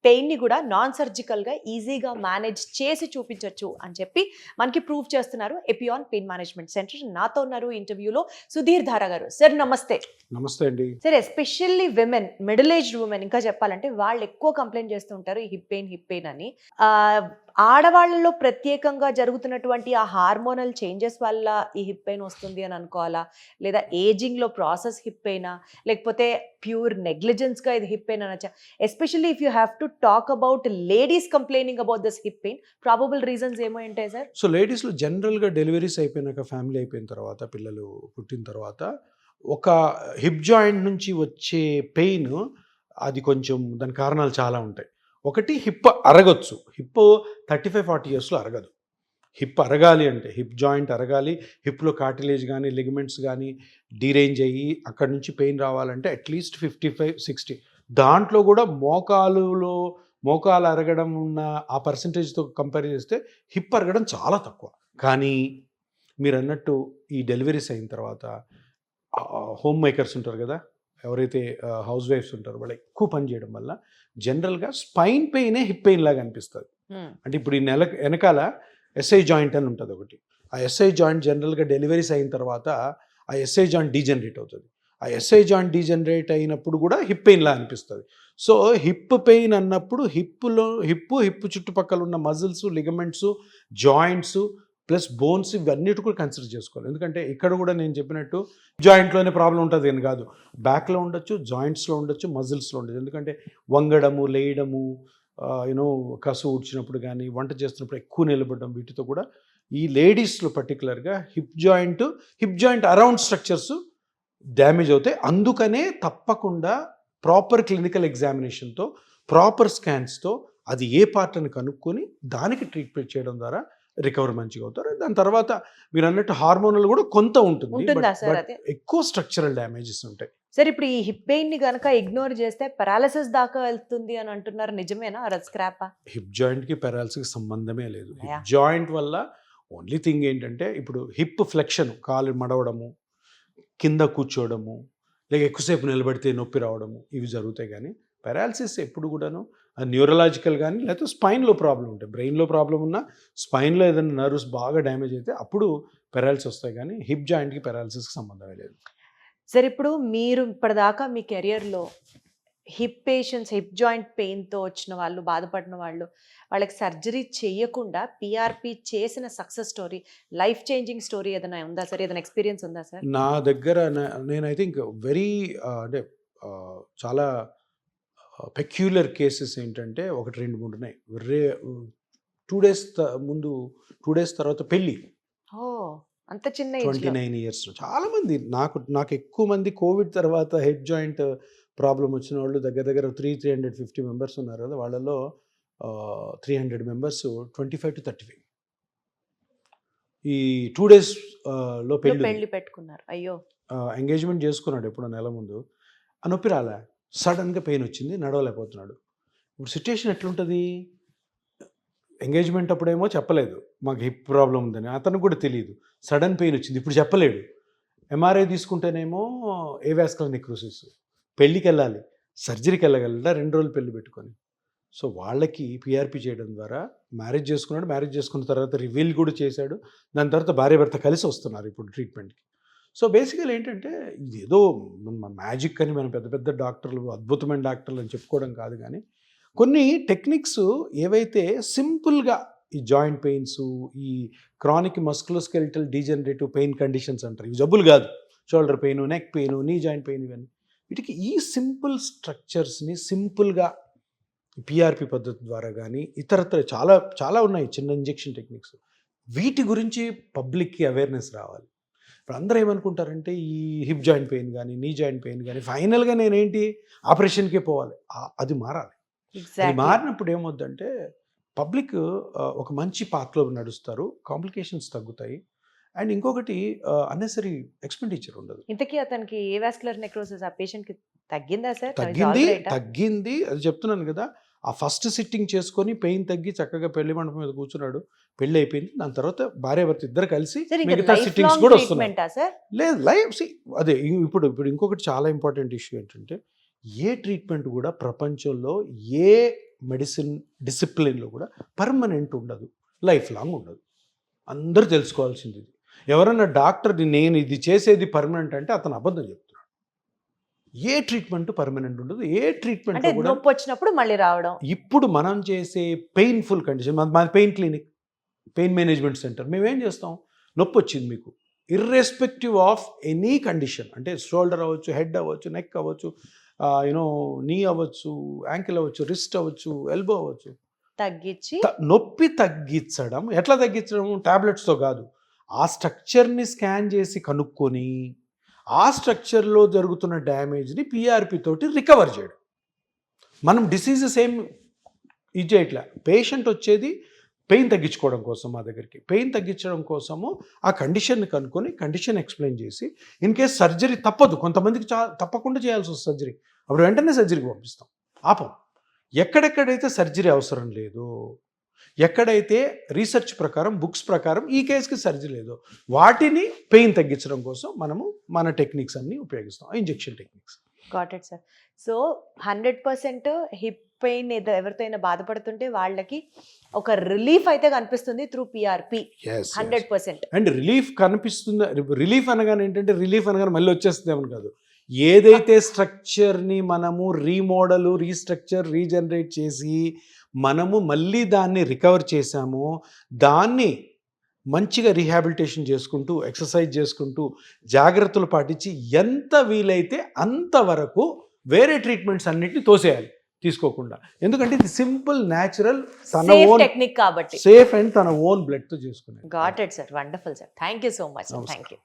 పెయిన్ని కూడా నాన్ సర్జికల్గా ఈజీగా మేనేజ్ చేసి చూపించవచ్చు అని చెప్పి మనకి ప్రూవ్ చేస్తున్నారు ఎపియాన్ పెయిన్ మేనేజ్మెంట్ సెంటర్. నాతో ఉన్నారు ఇంటర్వ్యూలో సుధీర్ ధారా గారు. సార్ నమస్తే. నమస్తే అండి. Sir, especially women, middle aged women ఇంకా చెప్పాలంటే వాళ్ళు ఎక్కువ కంప్లైంట్ చేస్తూ ఉంటారు ఈ హిప్ పెయిన్ అని. ఆడవాళ్ళలో ప్రత్యేకంగా జరుగుతున్నటువంటి ఆ హార్మోనల్ చేంజెస్ వల్ల ఈ హిప్ పెయిన్ వస్తుంది అని అనుకోవాలా, లేదా ఏజింగ్లో ప్రాసెస్ హిప్ పెయినా, లేకపోతే ప్యూర్ నెగ్లిజెన్స్గా ఇది హిప్ పెయిన్ అనొచ్చా? Especially if you have to talk about ladies complaining about this hip pain, probable reasons ఏమో ఉంటాయి సార్? సో లేడీస్లో జనరల్గా డెలివరీస్ అయిపోయినాక, ఫ్యామిలీ అయిపోయిన తర్వాత, పిల్లలు పుట్టిన తర్వాత ఒక హిప్ జాయింట్ నుంచి వచ్చే పెయిన్, అది కొంచెం దాని కారణాలు చాలా ఉంటాయి. ఒకటి, హిప్ అరగొచ్చు. హిప్ 35-40 ఇయర్స్లో అరగదు. హిప్ అరగాలి అంటే, హిప్ జాయింట్ అరగాలి, హిప్లో కార్టిలేజ్ కానీ లిగమెంట్స్ కానీ డీరేంజ్ అయ్యి అక్కడి నుంచి పెయిన్ రావాలంటే అట్లీస్ట్ 55-60. దాంట్లో కూడా మోకాలు అరగడం ఉన్న ఆ పర్సంటేజ్తో కంపేర్ చేస్తే హిప్ అరగడం చాలా తక్కువ. కానీ మీరు అన్నట్టు ఈ డెలివరీస్ అయిన తర్వాత హోమ్ మేకర్స్ ఉంటారు కదా, ఎవరైతే హౌస్ వైఫ్స్ ఉంటారో, వాళ్ళు ఎక్కువ పని చేయడం వల్ల జనరల్గా స్పైన్ పెయినే హిప్ పెయిన్ లాగా అనిపిస్తుంది. అంటే ఇప్పుడు ఈ వెనకాల ఎస్ఐ జాయింట్ అని ఉంటుంది ఒకటి. ఆ ఎస్ఐ జాయింట్ జనరల్గా డెలివరీస్ అయిన తర్వాత ఆ ఎస్ఐ జాయింట్ డీజనరేట్ అవుతుంది. ఆ ఎస్ఐ జాయింట్ డీజనరేట్ అయినప్పుడు కూడా హిప్ పెయిన్ లా అనిపిస్తుంది. సో హిప్ పెయిన్ అన్నప్పుడు హిప్ చుట్టుపక్కల ఉన్న muscles, ligaments, joints plus bones, ఇవన్నిటి కూడా కన్సిడర్ చేసుకోవాలి. ఎందుకంటే ఇక్కడ కూడా నేను చెప్పినట్టు జాయింట్లోనే ప్రాబ్లం ఉంటుంది అని కాదు, బ్యాక్లో ఉండొచ్చు, జాయింట్స్లో ఉండొచ్చు, మజిల్స్లో ఉండొచ్చు. ఎందుకంటే వంగడము, లేయడము, కసు ఊడ్చినప్పుడు కానీ, వంట చేస్తున్నప్పుడు ఎక్కువ నిలబడడం, వీటితో కూడా ఈ లేడీస్లో పర్టికులర్గా hip joint around structures damage అవుతాయి. అందుకనే తప్పకుండా ప్రాపర్ క్లినికల్ ఎగ్జామినేషన్తో, ప్రాపర్ స్కాన్స్తో అది ఏ పార్ట్ అని కనుక్కొని దానికి ట్రీట్మెంట్ చేయడం ద్వారా రికవర్ మంచిగా అవుతారు. దాని తర్వాత మీరు అన్నట్టు హార్మోనల్ కూడా కొంత ఉంటుంది, ఎక్కువ స్ట్రక్చరల్ డ్యామేజెస్ ఉంటాయి. సార్, ఇప్పుడు ఈ హిప్ పెయిన్ ని గనక ఇగ్నోర్ చేస్తే పారాలిసిస్ దాకా వెళ్తుంది అని అంటున్నారు, నిజమేనా? స్క్రాపా? హిప్ జాయింట్ కి పారాలిసిస్ సంబంధమే లేదు. హిప్ జాయింట్ వల్ల ఓన్లీ థింగ్ ఏంటంటే, ఇప్పుడు హిప్ ఫ్లెక్షన్, కాలు మడవడము, కింద కూర్చోవడము, లేక ఎక్కువసేపు నిలబడితే నొప్పి రావడము, ఇవి జరుగుతాయి. కానీ పారాలిసిస్ ఎప్పుడు కూడాను న్యూరలాజికల్ కానీ, లేకపోతే స్పైన్లో ప్రాబ్లం ఉంటాయి. బ్రెయిన్లో ప్రాబ్లం ఉన్నా, స్పైన్లో ఏదైనా నర్వ్స్ బాగా డ్యామేజ్ అయితే అప్పుడు పారాలిసిస్ వస్తాయి. కానీ హిప్ జాయింట్కి పారాలిసిస్కి సంబంధమే లేదు. సార్, ఇప్పుడు మీరు ఇప్పటిదాకా మీ కెరియర్లో హిప్ పేషెంట్స్, హిప్ జాయింట్ పెయిన్తో వచ్చిన వాళ్ళు, బాధపడిన వాళ్ళకి సర్జరీ చేయకుండా పిఆర్పి చేసిన success story, life changing story ఏదైనా ఉందా సార్? ఏదైనా ఎక్స్పీరియన్స్ ఉందా సార్? నా దగ్గర నేను ఐ థింక్ వెరీ అంటే చాలా పెక్యులర్ కేసెస్ ఏంటంటే, 1-2-3 ఉన్నాయి. 2 days తర్వాత పెళ్ళి, అంత చిన్న 29 years. చాలామంది నాకు ఎక్కువ మంది కోవిడ్ తర్వాత హెడ్ జాయింట్ ప్రాబ్లం వచ్చిన వాళ్ళు దగ్గర 350 మెంబర్స్ ఉన్నారు కదా, వాళ్ళలో 300 మెంబర్స్ 25 to 35 ఈ 2 days లో పెళ్లి పెట్టుకున్నారు. అయ్యో, ఎంగేజ్మెంట్ చేసుకున్నాడు ఎప్పుడో నెల ముందు, ఆ నొప్పి రాలే, సడన్గా పెయిన్ వచ్చింది, నడవలేకపోతున్నాడు. ఇప్పుడు సిచ్యుయేషన్ ఎట్లుంటుంది? ఎంగేజ్మెంట్ అప్పుడేమో చెప్పలేదు మాకు హిప్ ప్రాబ్లం ఉందని, అతనికి కూడా తెలియదు. సడన్ పెయిన్ వచ్చింది, ఇప్పుడు చెప్పలేడు. ఎంఆర్ఐ తీసుకుంటేనేమో ఏవాస్కులర్ నెక్రోసిస్, పెళ్ళికి వెళ్ళాలి, సర్జరీకి వెళ్ళగలరా 2 రోజులు పెళ్ళి పెట్టుకొని. సో వాళ్ళకి పిఆర్పి చేయడం ద్వారా మ్యారేజ్ చేసుకున్నాడు. మ్యారేజ్ చేసుకున్న తర్వాత రివీల్ కూడా చేశాడు. దాని తర్వాత భార్య భర్త కలిసి వస్తున్నారు ఇప్పుడు ట్రీట్మెంట్కి. సో బేసికల్ ఏంటంటే, ఇది ఏదో మ్యాజిక్ అని మనం పెద్ద డాక్టర్లు, అద్భుతమైన డాక్టర్లు అని చెప్పుకోవడం కాదు. కానీ కొన్ని టెక్నిక్స్ ఏవైతే సింపుల్గా ఈ జాయింట్ పెయిన్స్, ఈ chronic musculoskeletal degenerative pain conditions అంటారు, ఇవి జబ్బులు కాదు. Shoulder pain, neck pain, knee joint pain, ఇవన్నీ వీటికి ఈ సింపుల్ స్ట్రక్చర్స్ని సింపుల్గా పిఆర్పి పద్ధతి ద్వారా కానీ, ఇతరత్ర చాలా ఉన్నాయి చిన్న ఇంజెక్షన్ టెక్నిక్స్. వీటి గురించి పబ్లిక్కి అవేర్నెస్ రావాలి. ఇప్పుడు అందరూ ఏమనుకుంటారంటే, ఈ హిప్ జాయింట్ పెయిన్ కానీ, నీ జాయింట్ పెయిన్ కానీ ఫైనల్గా నేనేంటి ఆపరేషన్కే పోవాలి. అది మారాలి. అది మారినప్పుడు ఏమవుద్దంటే, పబ్లిక్ ఒక మంచి పాత్రలో నడుస్తారు, కాంప్లికేషన్స్ తగ్గుతాయి, అండ్ ఇంకొకటి అన్నెసరీ ఎక్స్పెండిచర్ ఉండదు. ఇంతకీ అతనికి ఏవాస్కులర్ నెక్రోసిస్ ఆ పేషెంట్కి తగ్గిందా సార్? తగ్గింది, అది చెప్తున్నాను కదా. ఆ ఫస్ట్ సిట్టింగ్ చేసుకొని పెయిన్ తగ్గి చక్కగా పెళ్లి మండపం మీద కూర్చున్నాడు, పెళ్లి అయిపోయింది. దాని తర్వాత భార్య భర్త ఇద్దరు కలిసి మిగతా సిట్టింగ్స్ కూడా వస్తున్నాయి. లేదు, లైఫ్ అదే. ఇప్పుడు ఇంకొకటి చాలా ఇంపార్టెంట్ ఇష్యూ ఏంటంటే, ఏ ట్రీట్మెంట్ కూడా ప్రపంచంలో ఏ మెడిసిన్ డిసిప్లిన్లో కూడా పర్మనెంట్ ఉండదు, లైఫ్ లాంగ్ ఉండదు. అందరూ తెలుసుకోవాల్సింది ఇది. ఎవరన్నా డాక్టర్ని నేను ఇది చేసేది పర్మనెంట్ అంటే అతను అబద్ధం చెప్తున్నాడు. ఏ ట్రీట్మెంట్ పర్మనెంట్ ఉండదు. ఏ ట్రీట్మెంట్ అంటే కూడా నొప్పి వచ్చినప్పుడు మళ్ళీ రావడం. ఇప్పుడు మనం చేసే పెయిన్ఫుల్ కండిషన్, మాది pain clinic, pain management centre. మేమేం చేస్తాం, నొప్పి వచ్చింది మీకు ఇర్రెస్పెక్టివ్ ఆఫ్ ఎనీ కండిషన్, అంటే షోల్డర్ అవ్వచ్చు, హెడ్ అవ్వచ్చు, నెక్ అవ్వచ్చు, నీ అవ్వచ్చు, యాంకిల్ అవ్వచ్చు, రిస్ట్ అవ్వచ్చు, ఎల్బో అవ్వచ్చు, తగ్గించి నొప్పి తగ్గించడం. ఎట్లా తగ్గించడం? టాబ్లెట్స్తో కాదు, ఆ స్ట్రక్చర్ని స్కాన్ చేసి కనుక్కొని ఆ స్ట్రక్చర్లో జరుగుతున్న డ్యామేజ్ని పిఆర్పి తోటి రికవర్ చేయడం. మనం డిసీజెస్ ఏం ఇది చేయట్లే. పేషెంట్ వచ్చేది పెయిన్ తగ్గించుకోవడం కోసం మా దగ్గరికి. పెయిన్ తగ్గించడం కోసము ఆ కండిషన్ని కనుక్కొని కండిషన్ ఎక్స్ప్లెయిన్ చేసి, ఇన్ కేస్ సర్జరీ తప్పదు, కొంతమందికి తప్పకుండా చేయాల్సి వస్తుంది సర్జరీ, అప్పుడు వెంటనే సర్జరీకి పంపిస్తాం, ఆపం. ఎక్కడెక్కడైతే సర్జరీ అవసరం లేదో, ఎక్కడైతే రీసెర్చ్ ప్రకారం బుక్స్ ప్రకారం ఈ కేసుకి సర్జరీ లేదో, వాటిని పెయిన్ తగ్గించడం కోసం మనము మన టెక్నిక్స్ అన్ని ఉపయోగిస్తాం, injection techniques. Got it sir. So 100% hip pain ఎవరితో అయినా బాధపడుతుంటే వాళ్ళకి ఒక రిలీఫ్ అయితే కనిపిస్తుంది త్రూ పిఆర్పి. 100%. అండ్ రిలీఫ్ కనిపిస్తుంది. రిలీఫ్ అనగానే ఏంటంటే, రిలీఫ్ అనగానే మళ్ళీ వచ్చేస్తుందేమని కాదు. ఏదైతే స్ట్రక్చర్ని మనము రీమోడల్, రీస్ట్రక్చర్, రీజనరేట్ చేసి మనము మళ్ళీ దాన్ని రికవర్ చేశామో, దాన్ని మంచిగా రీహాబిలిటేషన్ చేసుకుంటూ, ఎక్సర్సైజ్ చేసుకుంటూ, జాగ్రత్తలు పాటించి ఎంత వీలైతే అంతవరకు వేరే ట్రీట్మెంట్స్ అన్నిటిని తోసేయాలి తీసుకోకుండా. ఎందుకంటే ఇది సింపుల్, న్యాచురల్, తన ఓన్ టెక్నిక్ కాబట్టి సేఫ్ అండ్ తన ఓన్ బ్లడ్తో చేసుకునేది. Got it sir. Wonderful sir. Thank you so much. Thank you.